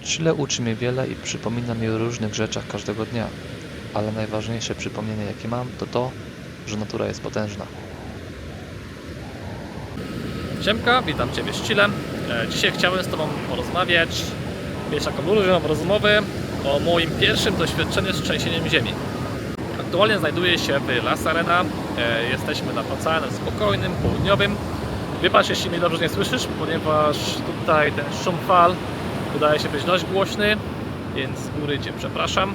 Chile uczy mnie wiele i przypomina mi o różnych rzeczach każdego dnia, ale najważniejsze przypomnienie jakie mam to to, że natura jest potężna. Siemka, witam Ciebie z Chile. Dzisiaj chciałem z Tobą porozmawiać, mieć taką luźną rozmowę o moim pierwszym doświadczeniu z trzęsieniem ziemi. Aktualnie znajduję się w La Serena. Jesteśmy nad oceanem spokojnym, południowym. Wybacz, jeśli mnie dobrze nie słyszysz, ponieważ tutaj ten szum fal wydaje się być dość głośny, więc z góry Cię przepraszam.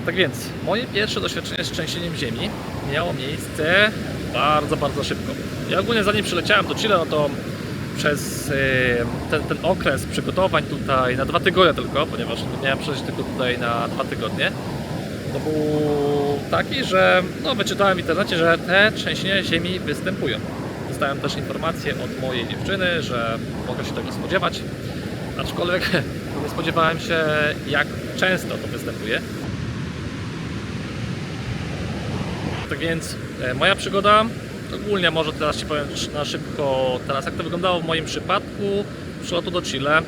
Tak więc, moje pierwsze doświadczenie z trzęsieniem ziemi miało miejsce bardzo szybko. Ja ogólnie zanim przyleciałem do Chile, no to przez ten okres przygotowań tutaj na 2 tygodnie tylko, ponieważ miałem przejść tylko tutaj na 2 tygodnie, to był taki, że wyczytałem w internecie, że te trzęsienia ziemi występują. Dostałem też informację od mojej dziewczyny, że mogę się tego spodziewać, aczkolwiek nie spodziewałem się, jak często to występuje. Tak więc moja przygoda, ogólnie może teraz Ci powiem na szybko teraz jak to wyglądało w moim przypadku przylotu do Chile.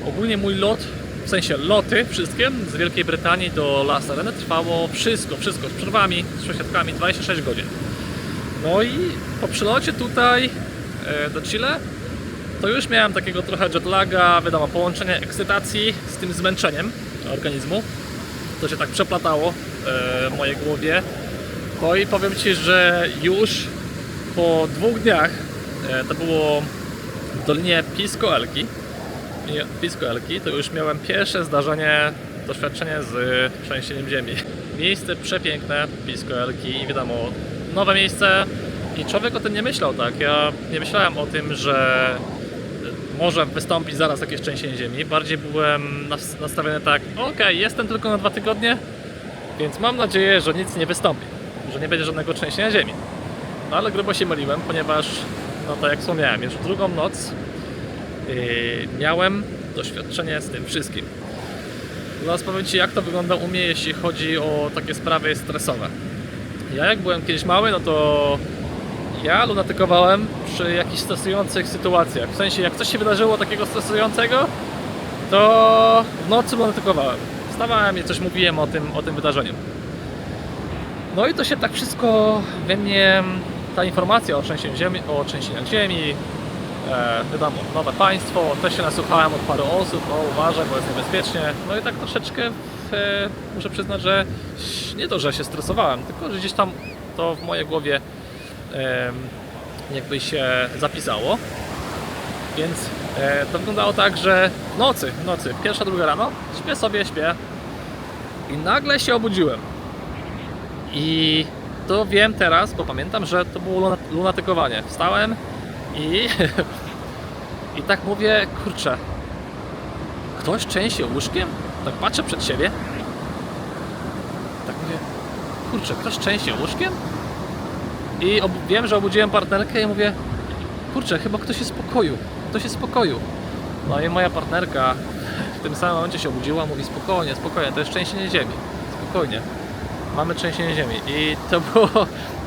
Ogólnie mój lot, w sensie loty wszystkie z Wielkiej Brytanii do La Serena trwało wszystko z przerwami, z przesiadkami 26 godzin. No i po przylocie tutaj do Chile to już miałem takiego trochę jetlaga, wiadomo, połączenie ekscytacji z tym zmęczeniem organizmu. To się tak przeplatało w mojej głowie. No i powiem Ci, że już po 2 dniach, to było w Dolinie Pisco Elqui, to już miałem pierwsze doświadczenie z trzęsieniem ziemi. Miejsce przepiękne, Pisco Elqui, wiadomo, nowe miejsce i człowiek o tym nie myślał, tak? Ja nie myślałem o tym, że może wystąpić zaraz jakieś trzęsienie ziemi. Bardziej byłem nastawiony tak, okej, jestem tylko na 2 tygodnie, więc mam nadzieję, że nic nie wystąpi, że nie będzie żadnego trzęsienia ziemi. No ale grubo się myliłem, ponieważ, tak jak wspomniałem, już drugą noc miałem doświadczenie z tym wszystkim. Zaraz powiem Ci, jak to wygląda u mnie, jeśli chodzi o takie sprawy stresowe. Ja jak byłem kiedyś mały, no to ja lunatykowałem przy jakichś stresujących sytuacjach. W sensie, jak coś się wydarzyło takiego stresującego, to w nocy lunatykowałem. Wstawałem i coś mówiłem o tym wydarzeniu. No i to się tak wszystko we mnie, ta informacja o trzęsieniach ziemi, wiadomo, nowe państwo, też się nasłuchałem od paru osób, uważaj, bo jest niebezpiecznie. No i tak troszeczkę muszę przyznać, że nie to, że się stresowałem, tylko że gdzieś tam to w mojej głowie jakby się zapisało. Więc to wyglądało tak, że w nocy, 1, 2 rano, śpię i nagle się obudziłem. I to wiem teraz, bo pamiętam, że to było lunatykowanie. Wstałem i i tak mówię, kurczę, ktoś trzęsie łóżkiem? Tak patrzę przed siebie. Tak mówię, kurczę, ktoś trzęsie łóżkiem? I wiem, że obudziłem partnerkę i mówię, kurczę, chyba ktoś jest w pokoju. No i moja partnerka w tym samym momencie się obudziła, mówi, spokojnie, to jest trzęsienie ziemi, spokojnie. Mamy trzęsienie ziemi i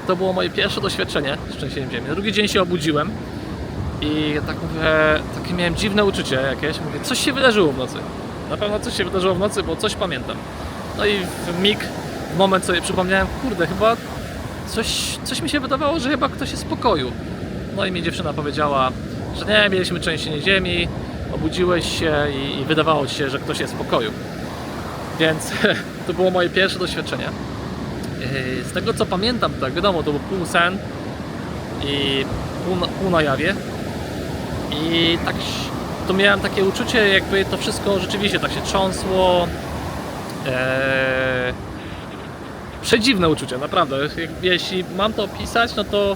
to było moje pierwsze doświadczenie z trzęsieniem ziemi. Na drugi dzień się obudziłem i tak mówię, takie miałem dziwne uczucie jakieś. Mówię, coś się wydarzyło w nocy. Na pewno coś się wydarzyło w nocy, bo coś pamiętam. No i w moment sobie przypomniałem, kurde, chyba coś mi się wydawało, że chyba ktoś jest w pokoju. No i mi dziewczyna powiedziała, że nie, mieliśmy trzęsienie ziemi, obudziłeś się i wydawało ci się, że ktoś jest w pokoju. Więc to było moje pierwsze doświadczenie. Z tego co pamiętam, tak wiadomo, to był pół sen i pół na jawie. I tak to miałem takie uczucie, jakby to wszystko rzeczywiście tak się trząsło. Przedziwne uczucie, naprawdę. Jeśli mam to opisać, no to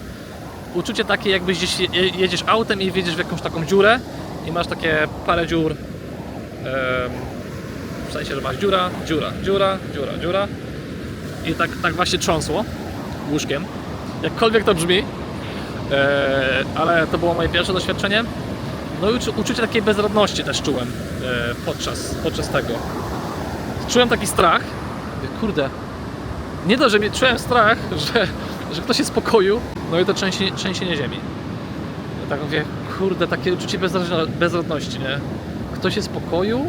uczucie takie, jakbyś gdzieś jedziesz autem i wjedziesz w jakąś taką dziurę i masz takie parę dziur. W sensie, że masz dziura i tak właśnie trząsło łóżkiem, jakkolwiek to brzmi, ale to było moje pierwsze doświadczenie. No i uczucie takiej bezradności też czułem podczas tego. Czułem taki strach, kurde, nie to, że czułem strach, że ktoś jest w pokoju, no i to trzęsienie ziemi. Tak mówię, kurde, takie uczucie bezradności, nie? ktoś jest w pokoju,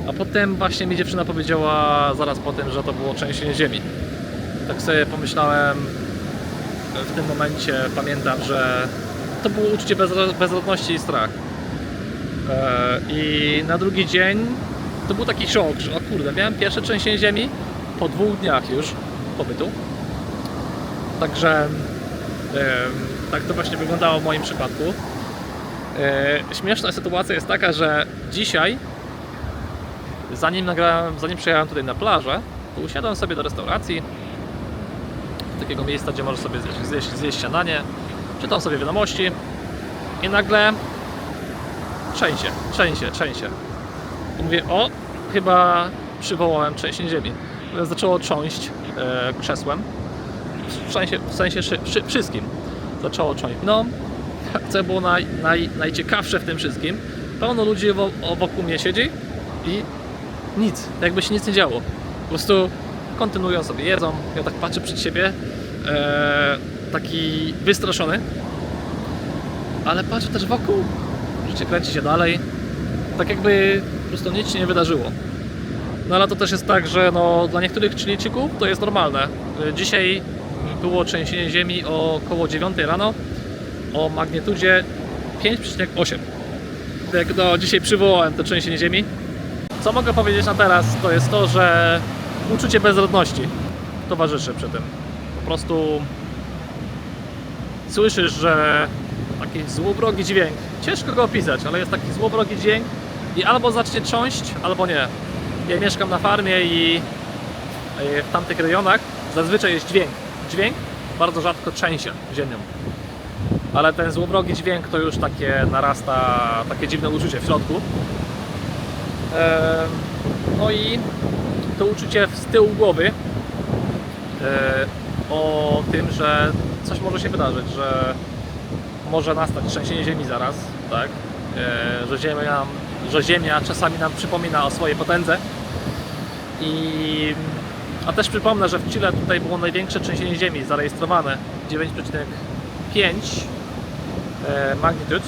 a potem właśnie mi dziewczyna powiedziała zaraz po tym, że to było trzęsienie ziemi. Tak sobie pomyślałem w tym momencie, pamiętam, że to było uczucie bezradności i strach. I na drugi dzień to był taki szok, że o kurde, miałem pierwsze trzęsienie ziemi po 2 dniach już pobytu. Także tak to właśnie wyglądało w moim przypadku. Śmieszna sytuacja jest taka, że dzisiaj, zanim przyjechałem tutaj na plażę, to usiadłem sobie do restauracji, do takiego miejsca, gdzie możesz sobie zjeść śniadanie, czytam sobie wiadomości i nagle trzęsie. I mówię, o, chyba przywołałem trzęsienie ziemi. Zaczęło trząść krzesłem, w sensie wszystkim zaczęło trząść. No, co było najciekawsze w tym wszystkim, pełno ludzi wokół mnie siedzi i nic, jakby się nic nie działo. Po prostu kontynuują sobie, jedzą. Ja tak patrzę przed siebie, taki wystraszony, ale patrzę też wokół, życie kręci się dalej, tak jakby po prostu nic się nie wydarzyło. No ale to też jest tak, że no, dla niektórych Chilijczyków to jest normalne. Dzisiaj było trzęsienie ziemi około 9 rano o magnitudzie 5,8. Jak no, dzisiaj przywołałem to trzęsienie ziemi. Co mogę powiedzieć na teraz, to jest to, że uczucie bezradności towarzyszy przy tym. Po prostu słyszysz, że taki złowrogi dźwięk, ciężko go opisać, ale jest taki złowrogi dźwięk i albo zacznie trząść, albo nie. Ja mieszkam na farmie i w tamtych rejonach zazwyczaj jest dźwięk bardzo rzadko trzęsie ziemią. Ale ten złowrogi dźwięk to już takie narasta, takie dziwne uczucie w środku. No i to uczucie z tyłu głowy o tym, że coś może się wydarzyć, że może nastać trzęsienie ziemi zaraz, tak? Że ziemia czasami nam przypomina o swojej potędze. A też przypomnę, że w Chile tutaj było największe trzęsienie ziemi zarejestrowane, 9,5 magnitud,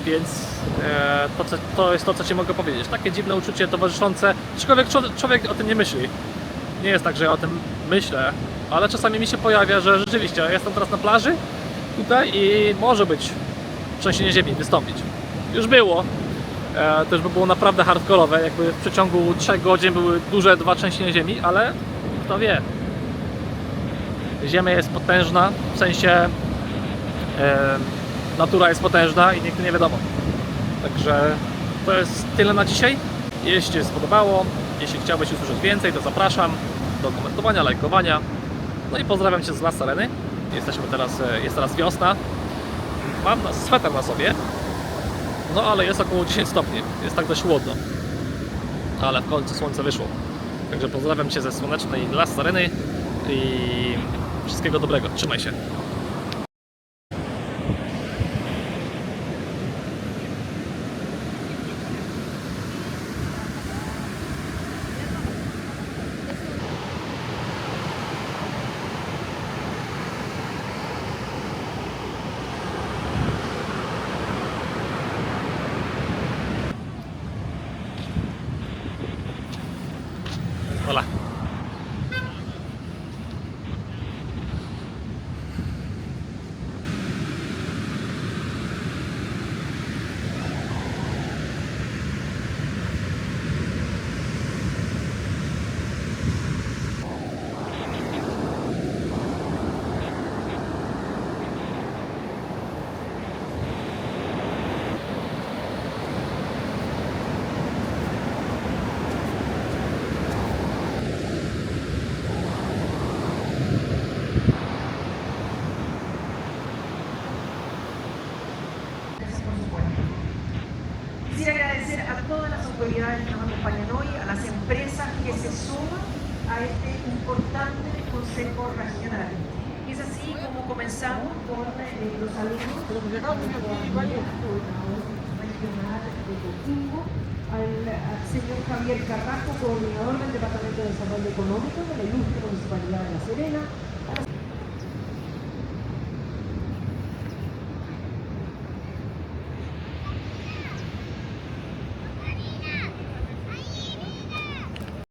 więc to jest to, co Ci mogę powiedzieć. Takie dziwne uczucie towarzyszące, aczkolwiek człowiek o tym nie myśli. Nie jest tak, że ja o tym myślę, ale czasami mi się pojawia, że rzeczywiście jestem teraz na plaży tutaj i może być trzęsienie ziemi, wystąpić. Już było. To już by było naprawdę hardkorowe, jakby w przeciągu 3 godzin były duże 2 trzęsienia ziemi, ale kto wie. Ziemia jest potężna, w sensie natura jest potężna i nigdy nie wiadomo. Także to jest tyle na dzisiaj. Jeśli Ci się spodobało, jeśli chciałbyś usłyszeć więcej, to zapraszam do komentowania, lajkowania. No i pozdrawiam Cię z La Sereny. Jest teraz wiosna. Mam sweter na sobie. No ale jest około 10 stopni, jest tak dość chłodno. Ale w końcu słońce wyszło. Także pozdrawiam Cię ze słonecznej La Sereny i wszystkiego dobrego. Trzymaj się. Hola. Quisiera agradecer a todas las autoridades que nos acompañan hoy, a las empresas que se suman a este importante Consejo Regional. Y es así como comenzamos con los alumnos del regional de Coquimbo, al señor Javier Carrasco, coordinador del Departamento de Desarrollo Económico de la Ilustre Municipalidad de La Serena,